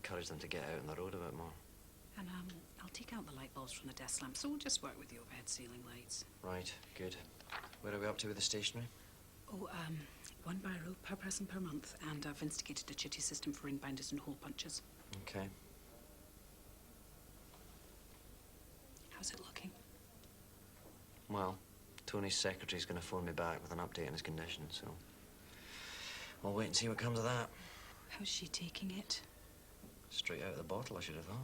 encourage them to get out on the road a bit more. And I'll take out the light bulbs from the desk lamp, so we'll just work with the overhead ceiling lights. Right, good. Where are we up to with the stationery? Oh, 1 biro per person per month, and I've instigated a chitty system for ring binders and hole punches. Okay. How's it looking? Well, Tony's secretary's going to phone me back with an update on his condition, so I'll wait and see what comes of that. How's she taking it? Straight out of the bottle, I should have thought.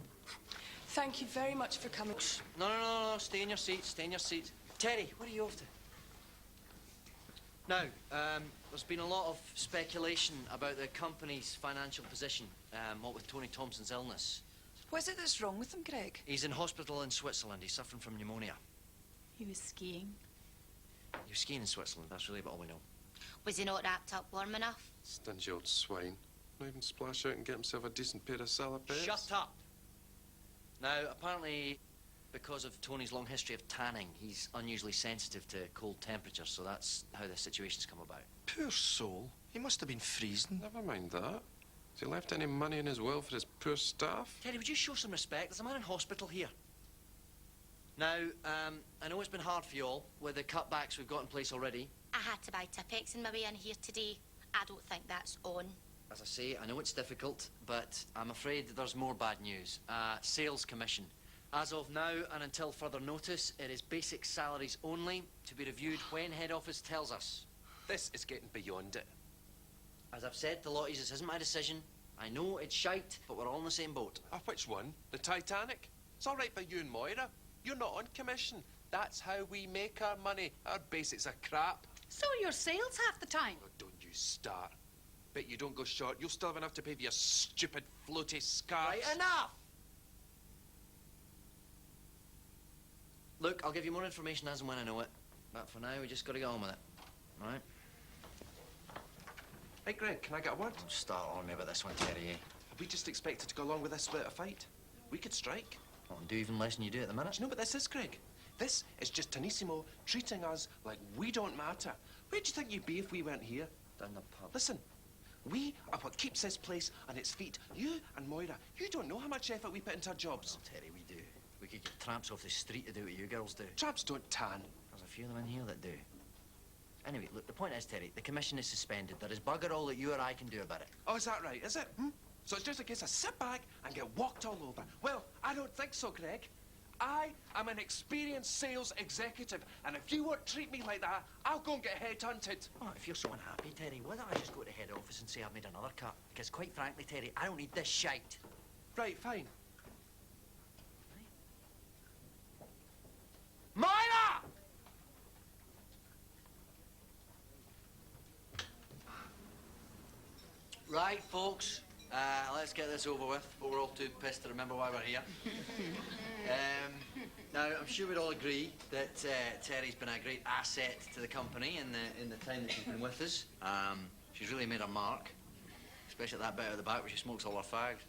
Thank you very much for coming. No. Stay in your seat. Stay in your seat. Terry, what are you off to? Now, there's been a lot of speculation about the company's financial position, what with Tony Thompson's illness. What is it that's wrong with him, Greg? He's in hospital in Switzerland. He's suffering from pneumonia. He was skiing. You're skiing in Switzerland, that's really about all we know. Was he not wrapped up warm enough? Stingy old swine. Not even splash out and get himself a decent pair of salopettes. Shut up! Now, apparently, because of Tony's long history of tanning, he's unusually sensitive to cold temperatures, so that's how this situation's come about. Poor soul. He must have been freezing. Never mind that. Has he left any money in his will for his poor staff? Terry, would you show some respect? There's a man in hospital here. Now, I know it's been hard for you all with the cutbacks we've got in place already. I had to buy Tipex on my way in here today. I don't think that's on. As I say, I know it's difficult, but I'm afraid that there's more bad news. Sales commission. As of now and until further notice, it is basic salaries only, to be reviewed when head office tells us. This is getting beyond it. As I've said to Lotties, this isn't my decision. I know it's shite, but we're all in the same boat. Oh, which one? The Titanic? It's all right for you and Moira. You're not on commission. That's how we make our money. Our basics are crap. So are your sales half the time. Oh, don't you start. Bet you don't go short. You'll still have enough to pay for your stupid floaty scarves. Right, enough! Look, I'll give you more information as and when I know it. But for now, we just got to get on with it. All right? Hey, Greg, can I get a word? Don't start on me about this one, Terry, eh? We just expected to go along with this split a fight. We could strike. Oh, and do even less than you do at the minute. Do you know what this is, Greg? This is just Tanissimo treating us like we don't matter. Where do you think you'd be if we weren't here? Down the pub. Listen, we are what keeps this place on its feet. You and Moira, you don't know how much effort we put into our jobs. Oh, Terry, we do. We could get tramps off the street to do what you girls do. Tramps don't tan. There's a few of them in here that do. Anyway, look, the point is, Terry, the commission is suspended. There is bugger all that you or I can do about it. Oh, is that right, is it? So it's just a case of sit back and get walked all over. Well, I don't think so, Greg. I am an experienced sales executive, and if you won't treat me like that, I'll go and get headhunted. Oh, if you're so unhappy, Terry, why don't I just go to head office and say I've made another cut? Because quite frankly, Terry, I don't need this shite. Right, fine. Moira! Right, folks, let's get this over with, but we're all too pissed to remember why we're here. Now, I'm sure we'd all agree that Terry's been a great asset to the company in the time that she's been with us. She's really made her mark, especially at that bit at the back where she smokes all her fags.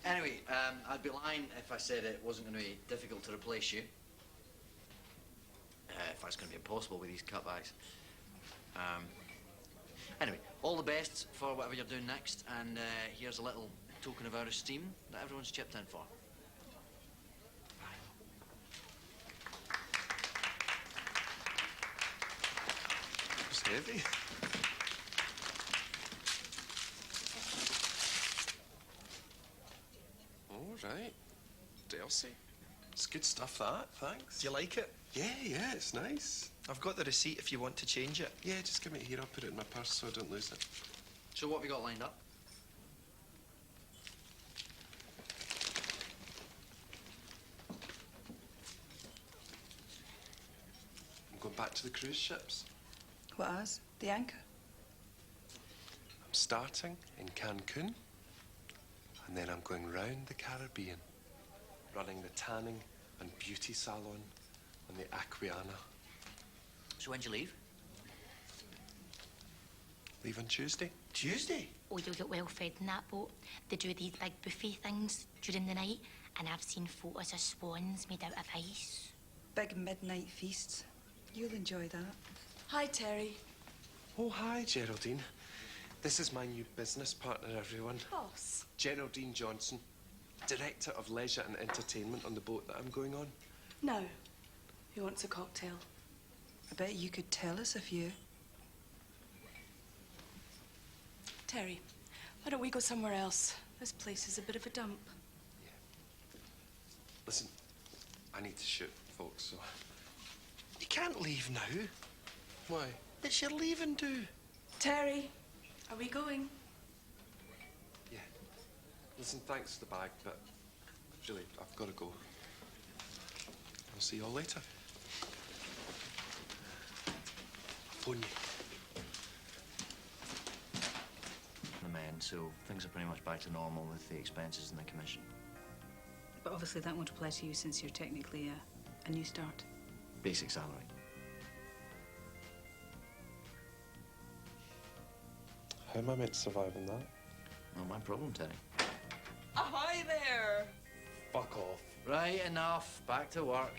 Anyway, I'd be lying if I said it wasn't going to be difficult to replace you. If that's going to be impossible with these cutbacks. Anyway, all the best for whatever you're doing next, and here's a little token of our esteem that everyone's chipped in for. It's heavy. All right. Delcy. It's good stuff, that. Thanks. Do you like it? Yeah, it's nice. I've got the receipt if you want to change it. Yeah, just give me it here. I'll put it in my purse so I don't lose it. So what have you got lined up? I'm going back to the cruise ships. What as? The anchor? I'm starting in Cancun, and then I'm going round the Caribbean, running the tanning and beauty salon on the Aquiana. So when'd you leave? Leave on Tuesday. Tuesday? Oh, you'll get well fed in that boat. They do these big buffet things during the night, and I've seen photos of swans made out of ice. Big midnight feasts. You'll enjoy that. Hi, Terry. Oh, hi, Geraldine. This is my new business partner, everyone. Boss. Geraldine Johnson, Director of Leisure and Entertainment on the boat that I'm going on. No. Who wants a cocktail? I bet you could tell us a few. Terry, why don't we go somewhere else? This place is a bit of a dump. Listen, I need to shoot, folks, so... You can't leave now. Why? It's your leaving do. Terry, are we going? Yeah. Listen, thanks for the bag, but really, I've got to go. I'll see you all later. I'll phone you. The men, so things are pretty much back to normal with the expenses and the commission. But obviously that won't apply to you since you're technically a new start. Basic salary. How am I meant to survive on that? Not my problem, Terry. Ahoy there! Fuck off. Right, enough. Back to work.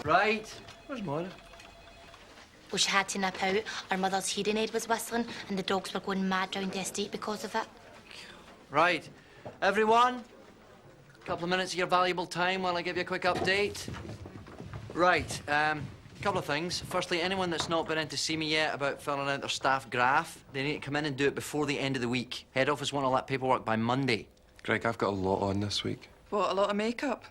Right. Where's Moira? Well, she had to nip out. Our mother's hearing aid was whistling, and the dogs were going mad round the estate because of it. Right. Everyone, a couple of minutes of your valuable time while I give you a quick update. Right, couple of things. Firstly, anyone that's not been in to see me yet about filling out their staff graph, they need to come in and do it before the end of the week. Head office want all that paperwork by Monday. Greg, I've got a lot on this week. What, a lot of makeup?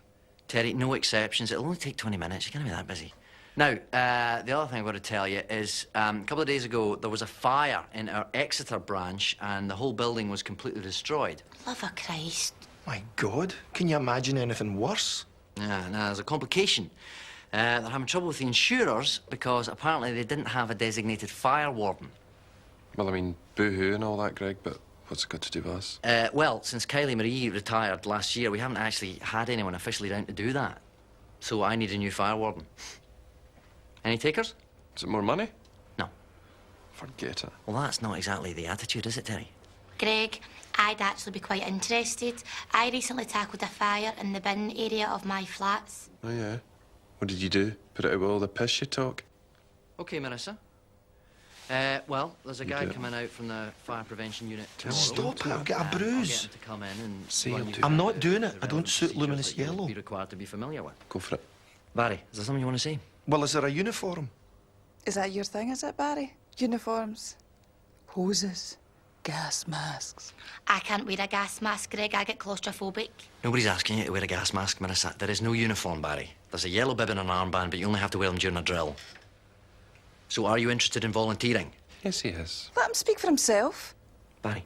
Terry, no exceptions. It'll only take 20 minutes. You're gonna be that busy. Now, the other thing I've got to tell you is a couple of days ago, there was a fire in our Exeter branch and the whole building was completely destroyed. Love of Christ. My God, can you imagine anything worse? Yeah, now there's a complication. They're having trouble with the insurers because apparently they didn't have a designated fire warden. Well, I mean, boo-hoo and all that, Greg, but what's it got to do with us? Well, since Kylie Marie retired last year, we haven't actually had anyone officially down to do that. So I need a new fire warden. Any takers? Is it more money? No. Forget it. Well, that's not exactly the attitude, is it, Terry? Greg, I'd actually be quite interested. I recently tackled a fire in the bin area of my flats. Oh, yeah? What did you do? Put it out with all the piss you talk? Okay, Marissa. Well, there's a guy do it. coming out from the fire prevention unit tomorrow. Stop it, I'll get a I'll get bruise. him to come in and See, run I'll you do through I'm not the doing it. I don't relevant suit procedures luminous that you'll yellow. be required to be familiar with. Go for it. Barry, is there something you want to say? Well, is there a uniform? Is that your thing, is it, Barry? Uniforms, hoses, gas masks. I can't wear a gas mask, Greg. I get claustrophobic. Nobody's asking you to wear a gas mask, Marissa. There is no uniform, Barry. There's a yellow bib and an armband, but you only have to wear them during a drill. So are you interested in volunteering? Yes, he is. Let him speak for himself. Barry?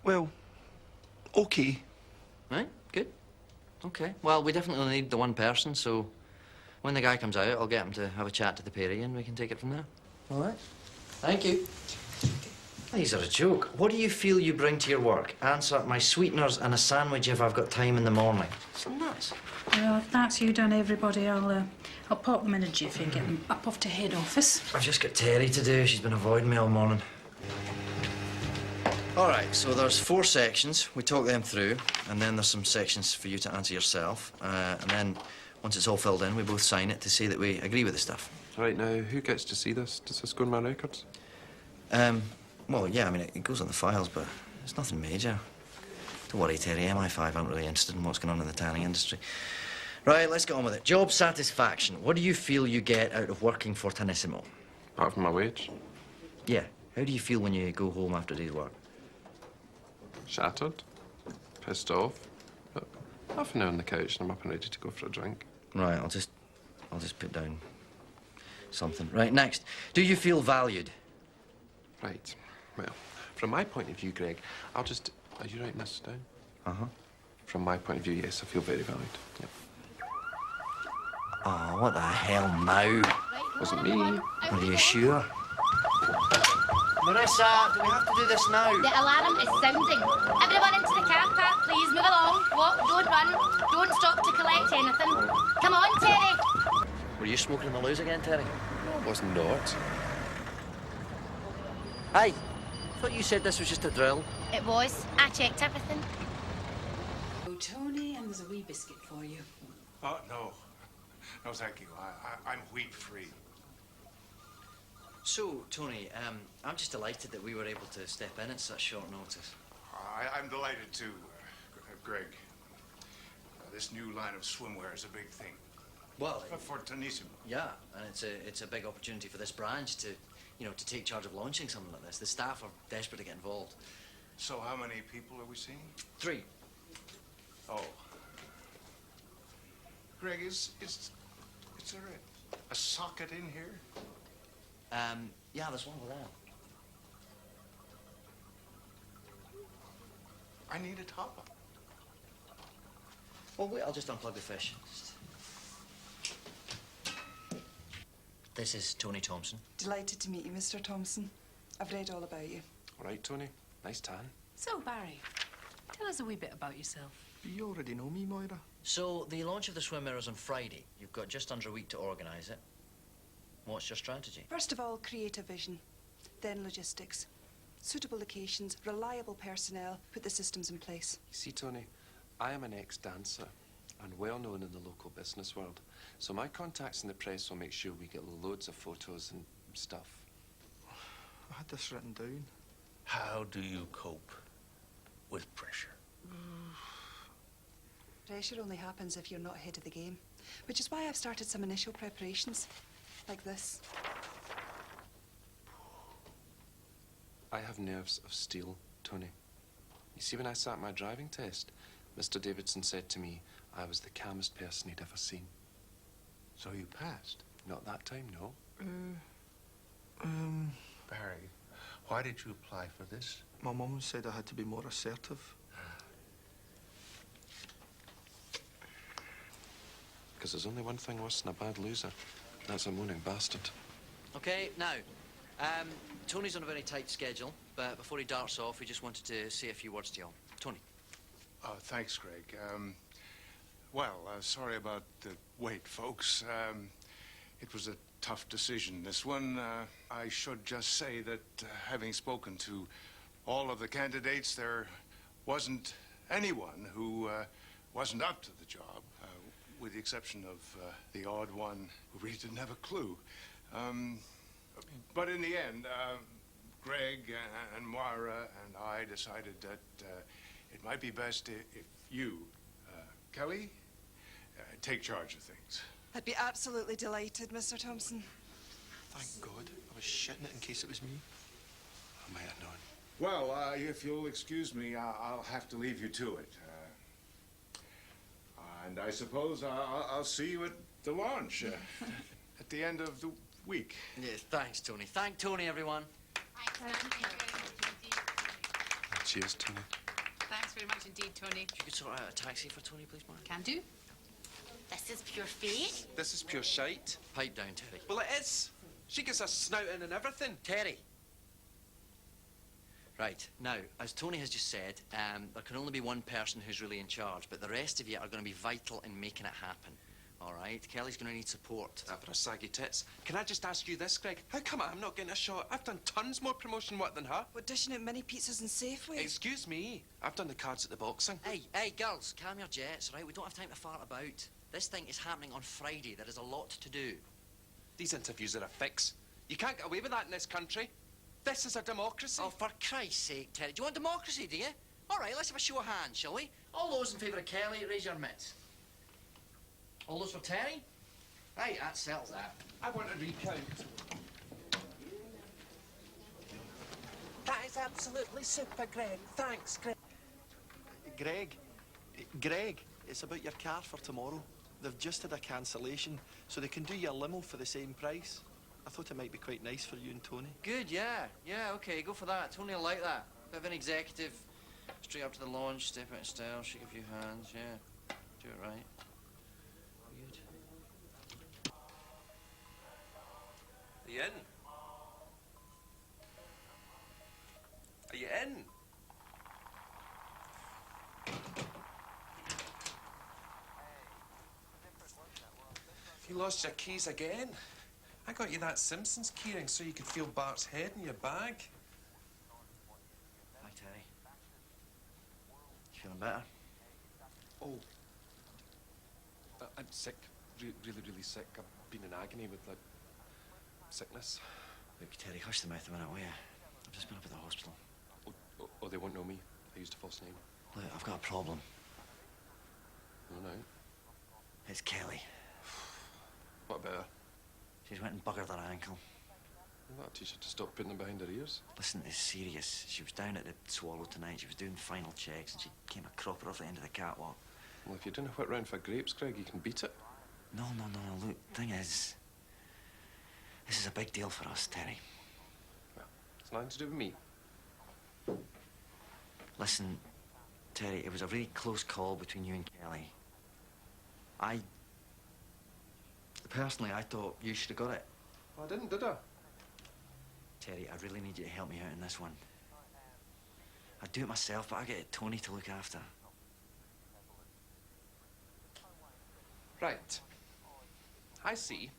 Well, okay. Right, good. Okay. Well, we definitely need the one person, so when the guy comes out, I'll get him to have a chat to the Perry and we can take it from there. All right? Thank you. These are a joke. What do you feel you bring to your work? Answer, my sweeteners and a sandwich if I've got time in the morning. It's nuts. Well, if that's you done, everybody, I'll pop them in a jiffy and get them up off to head office. I've just got Terry to do. She's been avoiding me all morning. All right, so there's 4 sections. We talk them through, and then there's some sections for you to answer yourself. And then once it's all filled in, we both sign it to say that we agree with the stuff. Right, now, who gets to see this? Does this go in my records? Well, yeah, I mean, it goes on the files, but it's nothing major. Don't worry, Terry, MI5 aren't really interested in what's going on in the tanning industry. Right, let's get on with it. Job satisfaction. What do you feel you get out of working for Tenissimo? Apart from my wage? Yeah. How do you feel when you go home after a day's work? Shattered. Pissed off. But half an hour on the couch and I'm up and ready to go for a drink. Right, I'll just put down something. Right, next. Do you feel valued? Right. Well, from my point of view, Greg, Are you writing this down? Uh-huh. From my point of view, yes, I feel very valued. Yep. Oh, what the hell now? Wasn't me. Are you sure? Marissa, do we have to do this now? The alarm is sounding. Everyone into the car park, please. Move along. Walk, don't run. Don't stop to collect anything. Come on, Terry. Were you smoking in the loos again, Terry? No, I was not. Hey, thought you said this was just a drill. It was. I checked everything. Oh, Tony, and there's a wee biscuit for you. Oh, no. No, thank you. I'm wheat-free. So, Tony, I'm just delighted that we were able to step in at such short notice. I'm delighted too, Greg. This new line of swimwear is a big thing. Well, For Tenissimo. yeah, and it's a big opportunity for this branch to, to take charge of launching something like this. The staff are desperate to get involved. So how many people are we seeing? 3. Oh. Greg, is there a socket in here? Yeah, there's one over there. I need a top-up. Well, wait, I'll just unplug the fish. This is Tony Thompson. Delighted to meet you, Mr. Thompson. I've read all about you. All right, Tony. Nice tan. So, Barry, tell us a wee bit about yourself. You already know me, Moira. So, the launch of the swimwear is on Friday. You've got just under a week to organise it. What's your strategy? First of all, create a vision. Then logistics. Suitable locations, reliable personnel, put the systems in place. You see, Tony, I am an ex-dancer and well known in the local business world. So my contacts in the press will make sure we get loads of photos and stuff. I had this written down. How do you cope with pressure? Pressure only happens if you're not ahead of the game, which is why I've started some initial preparations, like this. I have nerves of steel, Tony. You see, when I sat my driving test, Mr. Davidson said to me I was the calmest person he'd ever seen. So you passed? Not that time, no. Barry, why did you apply for this? My mum said I had to be more assertive. Because there's only one thing worse than a bad loser. That's a moaning bastard. Okay, now, Tony's on a very tight schedule, but before he darts off, we just wanted to say a few words to you all. Tony. Oh, thanks, Greg. Sorry about the wait, folks. It was a tough decision, this one. I should just say that having spoken to all of the candidates, there wasn't anyone who wasn't up to the job, with the exception of the odd one who really didn't have a clue. But in the end, Greg and Moira and I decided that it might be best if you, Kelly, take charge of things. I'd be absolutely delighted, Mr. Thompson. Thank God. I was shitting it in case it was me. I might have known. Well, if you'll excuse me, I'll have to leave you to it. And I suppose I'll see you at the launch at the end of the week. Yes, thanks, Tony. Thank Tony, everyone. Cheers, Tony. Thanks very much indeed, Tony. If you could sort out a taxi for Tony, please, Mark. Can do. This is pure fate. This is pure shite. Pipe down, Terry. Well, it is. She gets us snouting and everything. Terry. Right, now, as Tony has just said, there can only be one person who's really in charge, but the rest of you are going to be vital in making it happen. All right? Kelly's going to need support. For her saggy tits. Can I just ask you this, Greg? How come I'm not getting a shot? I've done tons more promotion work than her. What, dishing out mini pizzas and Safeway? Excuse me. I've done the cards at the boxing. Hey, girls, calm your jets, right? We don't have time to fart about. This thing is happening on Friday. There is a lot to do. These interviews are a fix. You can't get away with that in this country. This is a democracy. Oh, for Christ's sake, Terry. Do you want democracy, do you? All right, let's have a show of hands, shall we? All those in favour of Kelly, raise your mitts. All those for Terry? Right, that settles that. I want a recount. That is absolutely super, Greg. Thanks, Greg. Greg, it's about your car for tomorrow. They've just had a cancellation, so they can do your limo for the same price. I thought it might be quite nice for you and Tony. Good, yeah. Yeah, okay, go for that. Tony will like that. Bit of an executive. Straight up to the launch, step out in style, shake a few hands, yeah. Do it right. Good. Are you in? Are you in? You lost your keys again? I got you that Simpsons keyring so you could feel Bart's head in your bag. Hi, Terry. You feeling better? Oh. I'm sick. really sick. I've been in agony with, like, sickness. Look, Terry, hush the mouth a minute, will you? I've just been up at the hospital. Oh, they won't know me. I used a false name. Look, I've got a problem. No. It's Kelly. What about her? She's went and buggered her ankle. Well, that teacher to stop putting them behind her ears. Listen, it's serious. She was down at the Swallow tonight. She was doing final checks, and she came a cropper off the end of the catwalk. Well, if you're doing a whip round for grapes, Craig, you can beat it. No. Look, thing is, this is a big deal for us, Terry. Well, it's nothing to do with me. Listen, Terry, it was a really close call between you and Kelly. Personally, I thought you should have got it. Well, I didn't, did I? Terry, I really need you to help me out in this one. I'd do it myself, but I get Tony to look after. Right. I see.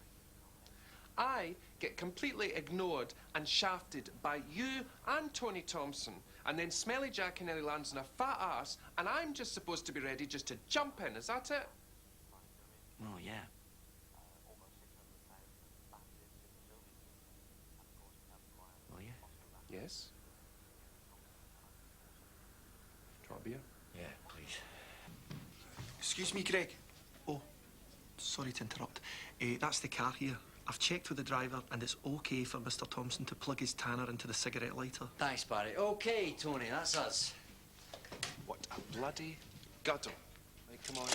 I get completely ignored and shafted by you and Tony Thompson, and then Smelly Jack and Ellie lands in a fat ass, and I'm just supposed to be ready just to jump in. Is that it? Well, yeah. Will you? Yes. Do you want a beer? Yeah, please. Excuse me, Greg. Oh, sorry to interrupt. That's the car here. I've checked with the driver, and it's okay for Mr. Thompson to plug his tanner into the cigarette lighter. Thanks, Barry. Okay, Tony, that's us. What a bloody guddle. Right, come on.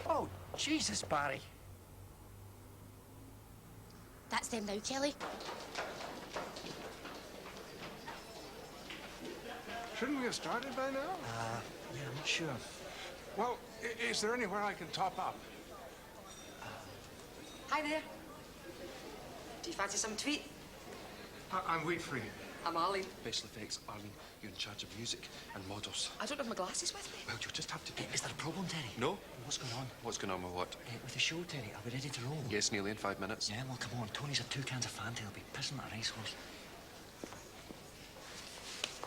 Oh, Jesus, Barry. That's them now, Kelly. Shouldn't we have started by now? Yeah, I'm not sure. Well, is there anywhere I can top up? Hi there. Do you fancy some tweet? I'm wheat free. I'm Arlene. Special effects, Arlene. You're in charge of music and models. I don't have my glasses with me. Well, you'll just have to do... Is there a problem, Terry? No? What's going on? What's going on with what? With the show, Terry. Are we ready to roll? Yes, nearly in 5 minutes. Yeah, well, come on. Tony's had 2 cans of Fanta. He'll be pissing at a racehorse.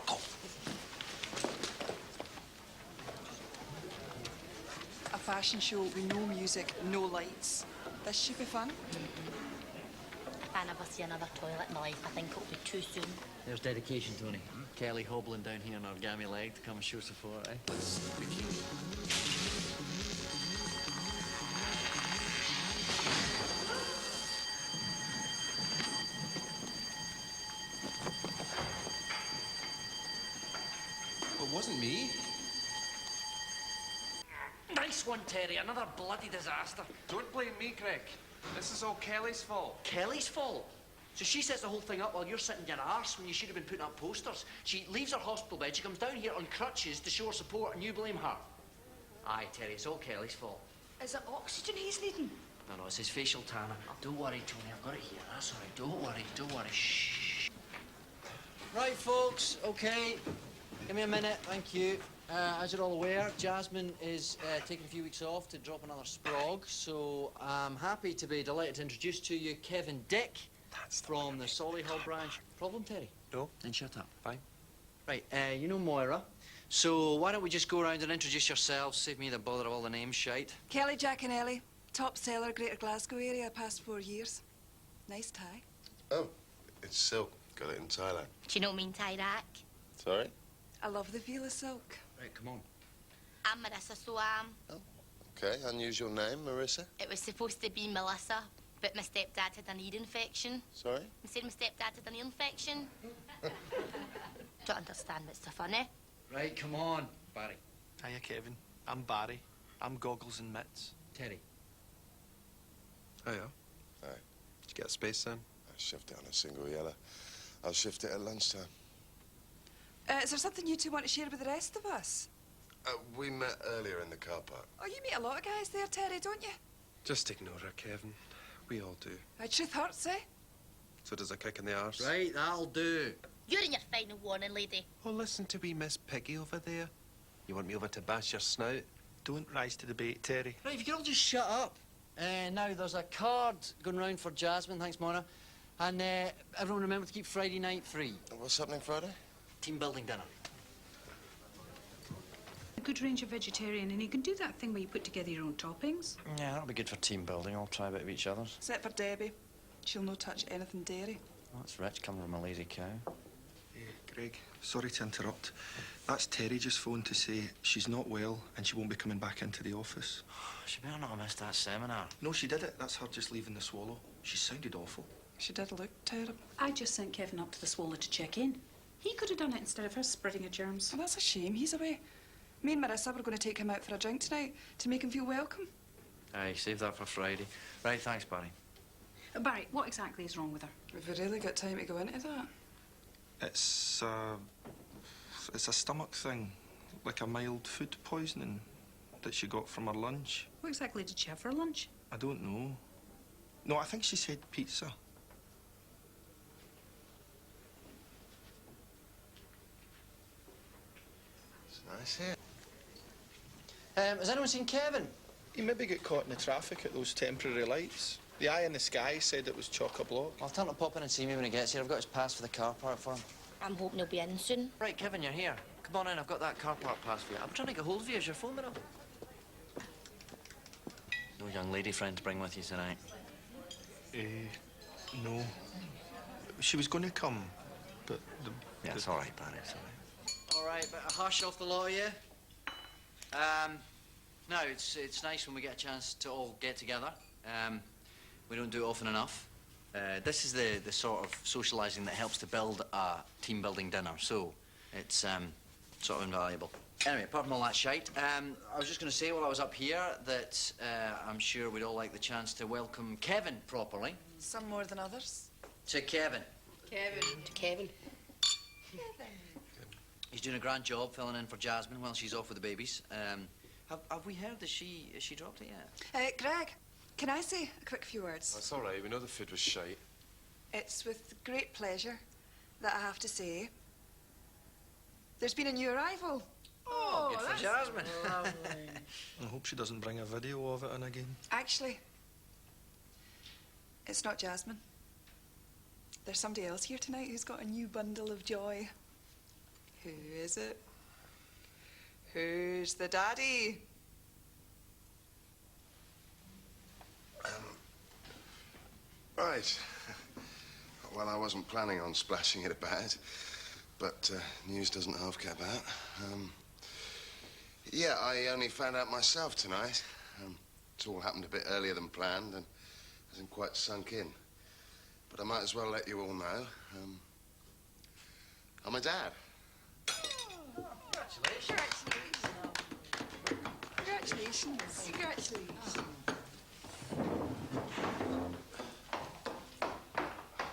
Go. A fashion show with no music, no lights. This should be fun. If I never see another toilet in my life, I think it'll be too soon. There's dedication, Tony. Kelly hobbling down here on her gammy leg to come and show support, eh? Well, it wasn't me. Nice one, Terry. Another bloody disaster. Don't blame me, Craig. This is all Kelly's fault. Kelly's fault. So she sets the whole thing up while you're sitting your arse when you should have been putting up posters. She leaves her hospital bed, she comes down here on crutches to show her support, and you blame her. Aye, Terry, it's all Kelly's fault. Is it oxygen he's needing? No, it's his facial tanner. Don't worry, Tony, I've got it here. That's all right. Don't worry. Shh. Right, folks, okay. Give me a minute, thank you. As you're all aware, Jasmine is taking a few weeks off to drop another sprog, so I'm happy to be delighted to introduce to you Kevin Dick from the Solihull branch. Problem, Terry? No. Then shut up. Fine. Right, you know Moira, so why don't we just go around and introduce yourselves, save me the bother of all the names shite. Kelly Giaconelli, top seller, Greater Glasgow area, past 4 years. Nice tie. Oh, it's silk. Got it in Thailand. Do you know me in Iraq? Sorry? I love the Vila silk. Right, come on. I'm Marissa, so Okay, unusual name, Marissa. it was supposed to be Melissa, but my stepdad had an ear infection. Sorry? I said my stepdad had an ear infection. Don't understand what's so funny. Right, come on, Barry. Hiya, Kevin. I'm Barry. I'm Goggles and Mitts. Terry. Oh, yeah? Aye. Did you get a space then? I shoved it on a single yellow. I'll shift it at lunchtime. Is there something you two want to share with the rest of us? We met earlier in the car park. Oh, you meet a lot of guys there, Terry, don't you? Just ignore her, Kevin. We all do. Truth hurts, eh? So does a kick in the arse. Right, that'll do. You're in your final warning, lady. Oh, listen to wee Miss Piggy over there. You want me over to bash your snout? Don't rise to the bait, Terry. Right, if you could all just shut up. Now, there's a card going round for Jasmine, thanks, Mona. And everyone remember to keep Friday night free. What's happening Friday? Team building dinner. A good range of vegetarian, and you can do that thing where you put together your own toppings. Yeah, that'll be good for team building. I'll try a bit of each other's. Except for Debbie. She'll no touch anything dairy. Well, that's rich coming from a lazy cow. Greg, sorry to interrupt. That's Terry just phoned to say she's not well and she won't be coming back into the office. She better not have missed that seminar. No, she did it. That's her just leaving the Swallow. She sounded awful. She did look terrible. I just sent Kevin up to the Swallow to check in. He could have done it instead of her spreading her germs. Oh, that's a shame. He's away. Me and Marissa were going to take him out for a drink tonight to make him feel welcome. Aye, save that for Friday. Right, thanks, Barry. Barry, what exactly is wrong with her? Have we really got time to go into that? It's a stomach thing, like a mild food poisoning that she got from her lunch. What exactly did she have for lunch? I don't know. No, I think she said pizza. It's nice here. Has anyone seen Kevin? He maybe got caught in the traffic at those temporary lights. The eye in the sky said it was chock-a-block. I'll tell him to pop in and see me when he gets here. I've got his pass for the car park for him. I'm hoping he'll be in soon. Right, Kevin, you're here. Come on in, I've got that car park pass for you. I'm trying to get hold of you. Is your phone up? No young lady friend to bring with you tonight. No. She was going to come, but Yeah, it's all right, Barry, it's all right. All right, but a hush off the lot of you. No, it's nice when we get a chance to all get together. We don't do it often enough. This is the sort of socialising that helps to build a team-building dinner, so it's sort of invaluable. Anyway, apart from all that shite, I was just going to say while I was up here that I'm sure we'd all like the chance to welcome Kevin properly. Some more than others. To Kevin. Kevin. To Kevin. He's doing a grand job filling in for Jasmine while she's off with the babies. Have we heard that she dropped it yet? Greg, can I say a quick few words? That's all right. We know the food was shite. It's with great pleasure that I have to say there's been a new arrival. Oh, good for Jasmine. I hope she doesn't bring a video of it in again. Actually, it's not Jasmine. There's somebody else here tonight who's got a new bundle of joy. Who is it? Who's the daddy? Right. Well, I wasn't planning on splashing it about, but news doesn't half get about. Yeah, I only found out myself tonight. It's all happened a bit earlier than planned and hasn't quite sunk in. But I might as well let you all know. I'm a dad. Congratulations. Congratulations.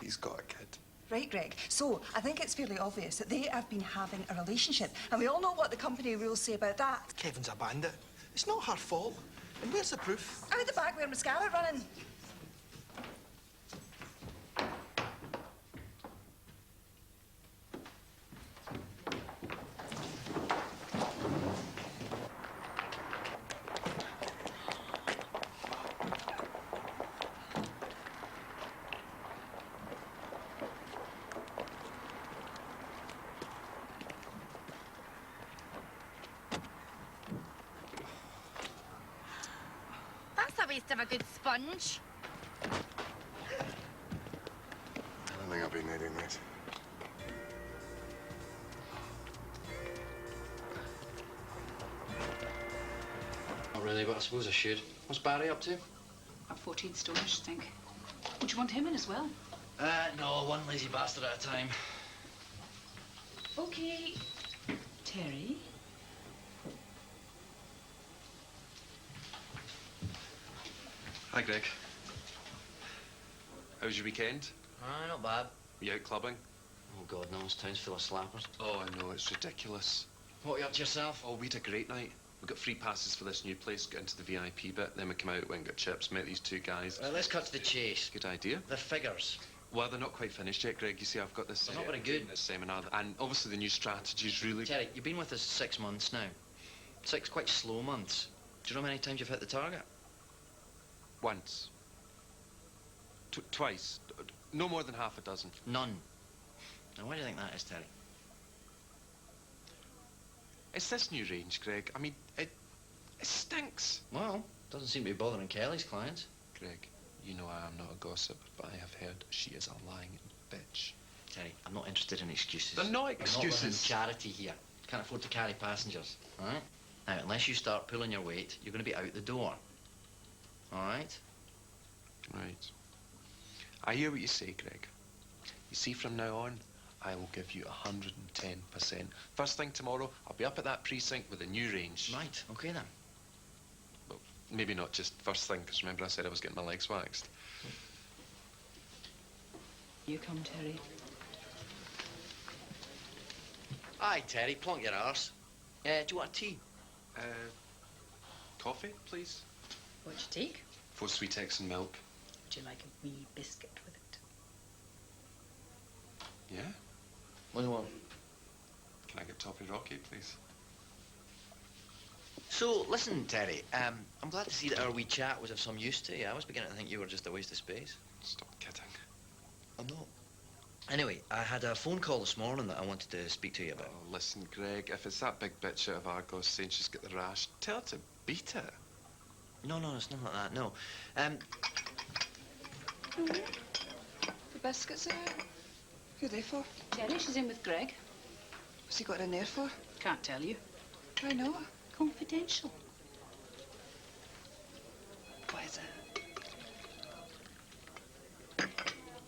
He's got a kid. Right, Greg. So, I think it's fairly obvious that they have been having a relationship. And we all know what the company rules say about that. Kevin's a bandit. It's not her fault. And where's the proof? Out the back where mascara running. That's a waste of a good sponge. I don't think I'll be needing it. Not really, but I suppose I should. What's Barry up to? Up 14 stone, I should think. Would you want him in as well? No, one lazy bastard at a time. Okay. Terry? Hi, Greg. How was your weekend? Not bad. Were you out clubbing? Oh, God, no, this town's full of slappers. Oh, I know, it's ridiculous. What are you up to yourself? Oh, we had a great night. We got free passes for this new place, got into the VIP bit, then we came out, went and got chips, met these two guys. Let's cut to the chase. Good idea. The figures. Well, they're not quite finished yet, Greg. You see, I've got this... They're not very good. This seminar, and obviously the new strategy's really... Terry, you've been with us 6 months now. 6 quite slow months. Do you know how many times you've hit the target? Once. Twice. No more than half a dozen. None. Now, why do you think that is, Terry? It's this new range, Greg. I mean, it stinks. Well, doesn't seem to be bothering Kelly's clients. Greg, you know I am not a gossip, but I have heard she is a lying bitch. Terry, I'm not interested in excuses. They're not We're excuses. not running charity here. Can't afford to carry passengers, all right? Now, unless you start pulling your weight, you're going to be out the door. All right? Right. I hear what you say, Greg. You see, from now on, I will give you 110%. First thing tomorrow, I'll be up at that precinct with a new range. Right, okay then. Well, maybe not just first thing, because remember I said I was getting my legs waxed. You come, Terry. Aye, Terry, plonk your arse. Do you want a tea? Coffee, please. What'd you take? 4 sweet eggs and milk. Would you like a wee biscuit with it? Yeah? What do you want? Can I get toffee rocky, please? So, listen, Terry, I'm glad to see that our wee chat was of some use to you. I was beginning to think you were just a waste of space. Stop kidding. I'm not. Anyway, I had a phone call this morning that I wanted to speak to you about. Oh, listen, Greg, if it's that big bitch out of Argos saying she's got the rash, tell her to beat it. No, it's nothing like that, no. The biscuits are out. Who are they for? Terry, she's in with Greg. What's he got in there for? Can't tell you. Why not? Confidential. What is it?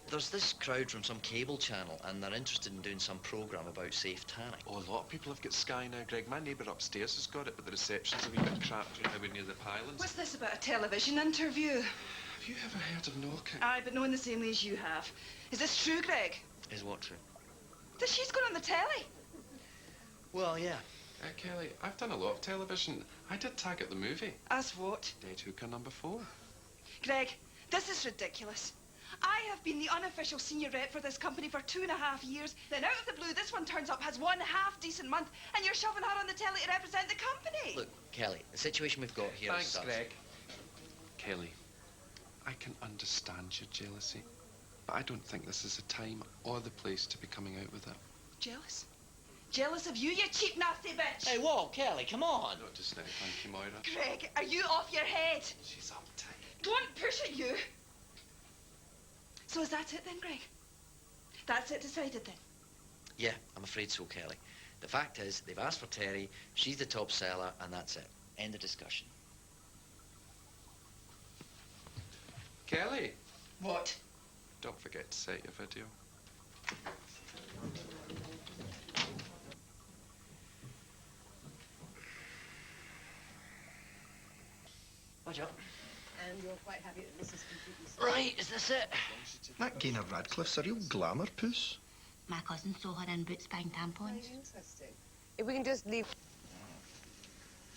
There's this crowd from some cable channel, and they're interested in doing some programme about safe tanning. Oh, a lot of people have got Sky now, Greg. My neighbour upstairs has got it, but the reception's a wee bit crap, you know, we're near the pylons. What's this about a television interview? Have you ever heard of knocking? Aye, but not in the same way as you have. Is this true, Greg? Is what true? That she's going on the telly? Well, yeah. Kelly, I've done a lot of television. I did tag at the movie. As what? Dead Hooker #4. Greg, this is ridiculous. I have been the unofficial senior rep for this company for 2.5 years. Then out of the blue, this one turns up, has one half-decent month, and you're shoving her on the telly to represent the company. Look, Kelly, the situation we've got here is Thanks, such... Greg. Kelly, I can understand your jealousy, but I don't think this is the time or the place to be coming out with it. Jealous? Jealous of you, you cheap, nasty bitch! Hey, whoa, Kelly, come on! Not just now, thank you, Moira. Greg, are you off your head? She's uptight. Don't push it, you! So is that it then, Greg? That's it decided then? Yeah, I'm afraid so, Kelly. The fact is, they've asked for Terry, she's the top seller, and that's it. End of discussion. Kelly, What? don't forget to set your video. Watch up. And you're quite happy that this is completely... Right, is this it? That Gaynor Radcliffe's a real glamour puss. My cousin saw her in boots buying tampons. Very interesting. If we can just leave...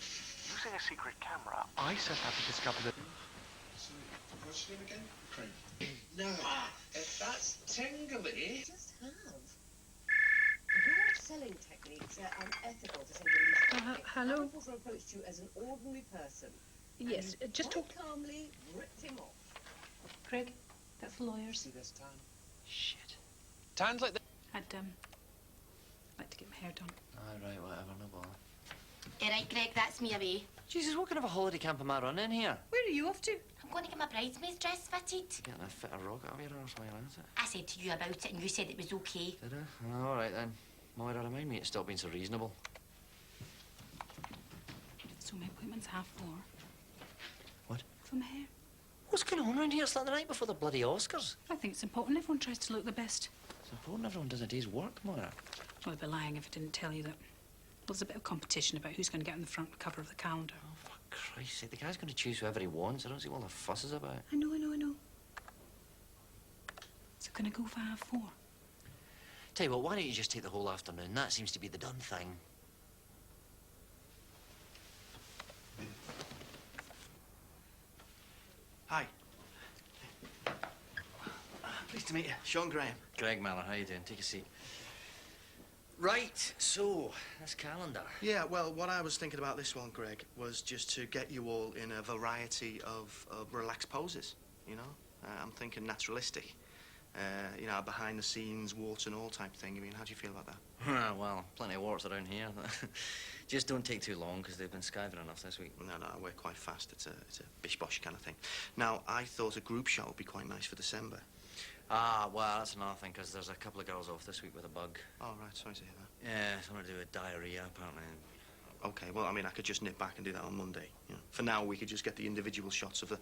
Using a secret camera, I set up to discover that... So, what's your name again? Craig. No, that's tingly. Just have. Your selling techniques are unethical, to say the least. Hello? Apples approached you as an ordinary person. Yes, and just quite talk... calmly ripped him off. Craig, that's the lawyers. See this tan? Shit. Tans like that. I'd like to get my hair done. All right, whatever, no bother. All right, Greg, that's me away. Jesus, what kind of a holiday camp am I running here? Where are you off to? I'm going to get my bridesmaid's dress fitted. Getting a fit of rocket up your arse while is it? I said to you about it, and you said it was okay. Did I? All right, then. Moira, remind me to stop being so reasonable. So my appointment's 4:30. What? For my hair. What's going on around here? It's like the night before the bloody Oscars. I think it's important everyone tries to look the best. It's important everyone does a day's work, Moira. Well, I'd be lying if I didn't tell you that. Well, there's a bit of competition about who's going to get on the front cover of the calendar. Oh, for Christ's sake, the guy's going to choose whoever he wants. I don't see what all the fuss is about. I know. So going to go for 4:30. Tell you what, why don't you just take the whole afternoon? That seems to be the done thing. Hi. Pleased to meet you. Sean Graham. Greg Mallor, how you doing? Take a seat. Right, so, this calendar. Yeah, well, what I was thinking about this one, Greg, was just to get you all in a variety of relaxed poses, you know? I'm thinking naturalistic. You know, behind the scenes, warts and all type thing. I mean, how do you feel about that? Well, plenty of warts around here. Just don't take too long, because they've been skiving enough this week. No, I work quite fast. It's a bish-bosh kind of thing. Now, I thought a group shot would be quite nice for December. Ah, well, that's another thing, because there's a couple of girls off this week with a bug. Oh, right, sorry to hear that. Yeah, something to do with diarrhea, apparently. Okay, well, I mean, I could just nip back and do that on Monday. You know. For now, we could just get the individual shots of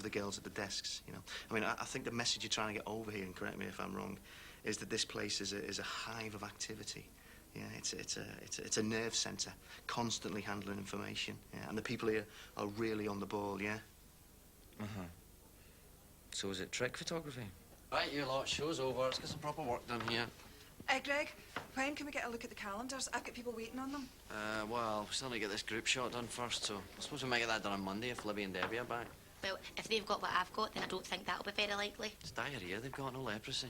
the girls at the desks. You know, I mean, I think the message you're trying to get over here, and correct me if I'm wrong, is that this place is a hive of activity. Yeah, it's a nerve centre, constantly handling information. Yeah, and the people here are really on the ball. Yeah. So is it trick photography? Right, you lot, show's over. Let's get some proper work done here. Greg, when can we get a look at the calendars? I've got people waiting on them. Well, we still need to get this group shot done first, so I suppose we might get that done on Monday if Libby and Debbie are back. Well, if they've got what I've got, then I don't think that'll be very likely. It's diarrhea they've got, no leprosy.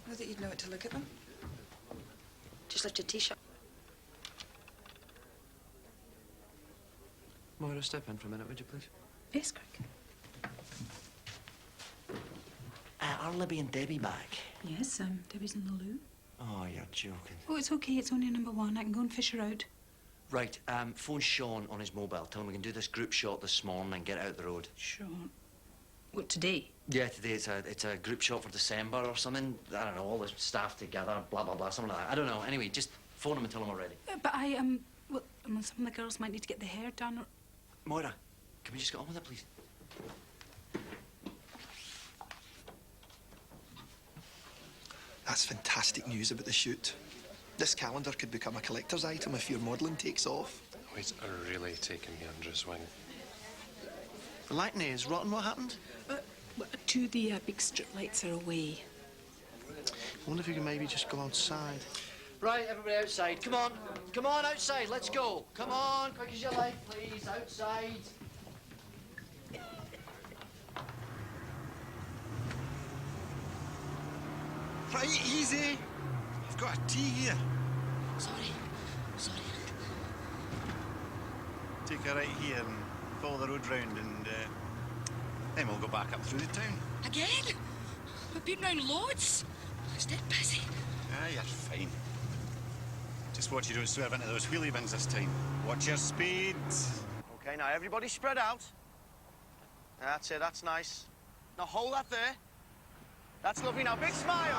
Not that you'd know it to look at them. Just lift your T-shirt. Moira, step in for a minute, would you please? Yes, Greg. Are Libby and Debbie back? Yes, Debbie's in the loo. Oh, you're joking. Oh, it's okay. It's only number one. I can go and fish her out. Right, phone Sean on his mobile. Tell him we can do this group shot this morning and get out the road. Sean. What, today? Yeah, today it's a group shot for December or something. I don't know, all the staff together, blah, blah, blah, something like that. I don't know. Anyway, just phone him and tell him we're ready. But well, some of the girls might need to get their hair done or... Moira, can we just get on with it, please? That's fantastic news about the shoot. This calendar could become a collector's item if your modelling takes off. Oh, he's really taking me under his wing. The lighting here is rotten. What happened? Two of the big strip lights are away. I wonder if you can maybe just go outside. Right, everybody outside. Come on. Come on, outside. Let's go. Come on, quick as you like, please. Outside. Right, easy. I've got a tea here. Sorry. Take her right here and follow the road round and then we'll go back up through the town. Again? We've been round loads. It's dead busy. Ah, you're fine. Just watch you don't swerve into those wheelie bins this time. Watch your speed. Okay, now everybody spread out. That's it, that's nice. Now hold that there. That's lovely. Now big smile.